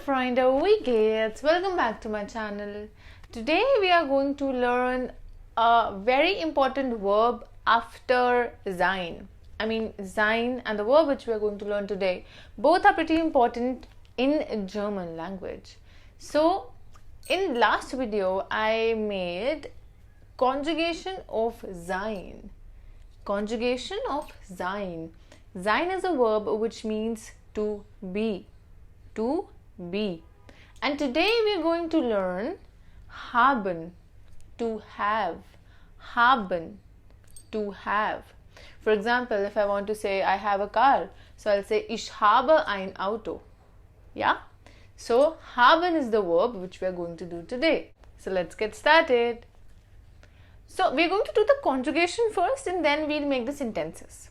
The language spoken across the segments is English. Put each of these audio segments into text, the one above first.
friend, wie geht's? Welcome back to my channel. Today we are going to learn a very important verb after sein. Sein and the verb which we are going to learn today, both are pretty important in German language. So in last video I made conjugation of sein. Conjugation of sein. Sein is a verb which means to be. To be. And today we are going to learn haben, to have. Haben, to have. For example, if I want to say I have a car, so I'll say ich habe ein Auto. Yeah? So haben is the verb which we are going to do today. So let's get started. So we're going to do the conjugation first and then we'll make the sentences.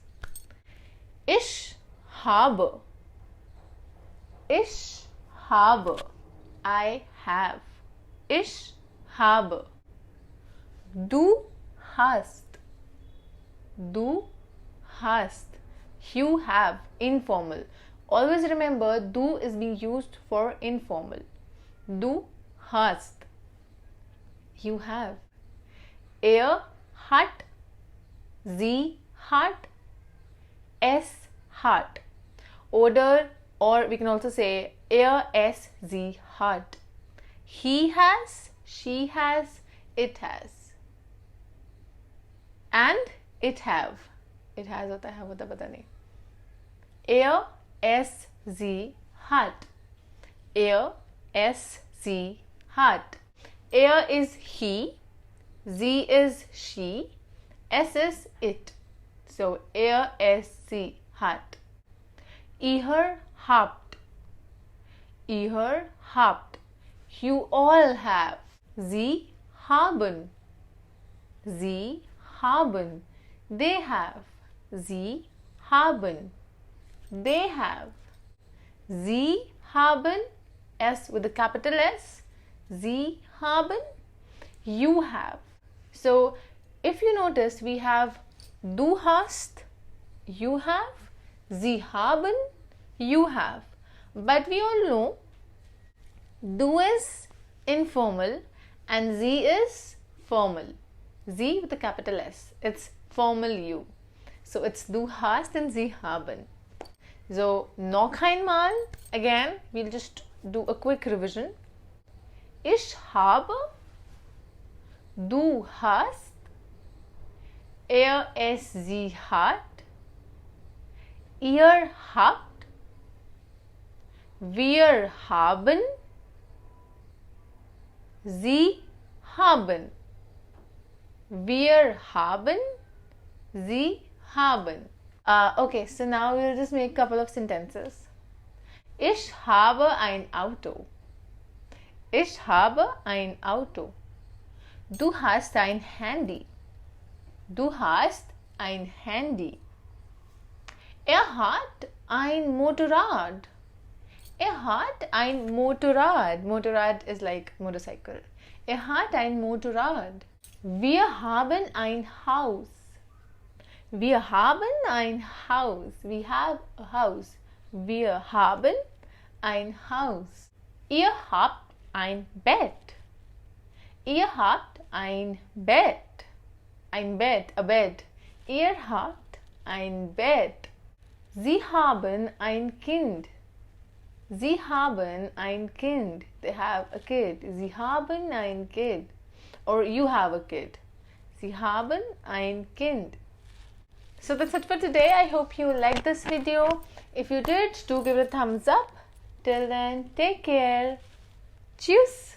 Ich habe. Ich habe. I have. Ich habe. Du hast. Du hast. You have. Informal. Always remember, du is being used for informal. Du hast. You have. Er hat. Sie hat. Es hat. Oder, or we can also say es, sie hat. He has, she has, it has. And it have. It has hota hai, hota pata nahi. Es, sie hat. Es, sie hat. Is he. Sie is she. Es is it. So es, sie hat. Ihr habt. Ihr habt. You all have. Sie haben. Sie haben. They have. Sie haben. They have. Sie haben. S with a capital S. Sie haben. You have. So if you notice, we have du hast, you have, sie haben, you have. But we all know du is informal and sie is formal. Sie with a capital S. It's formal you. So it's du hast and sie haben. So noch einmal, again, we'll just do a quick revision. Ich habe, du hast, es, sie hat, ihr habt, wir haben, sie haben, wir haben, sie haben. Okay, so now we'll just make a couple of sentences. Ich habe ein Auto. Ich habe ein Auto. Du hast ein Handy. Du hast ein Handy. Hat ein Motorrad. Hat ein Motorrad. Motorrad is like motorcycle. Hat ein Motorrad. Wir haben ein Haus. Wir haben ein Haus. We have a house. Wir haben ein Haus. Ihr habt ein Bett. Ihr habt ein Bett. Ein Bett, a bed. Ihr habt ein Bett. Sie haben ein Kind. Sie haben ein Kind. They have a kid. Sie haben ein Kind. Or you have a kid. Sie haben ein Kind. So that's it for today. I hope you liked this video. If you did, do give it a thumbs up. Till then, take care. Tschüss.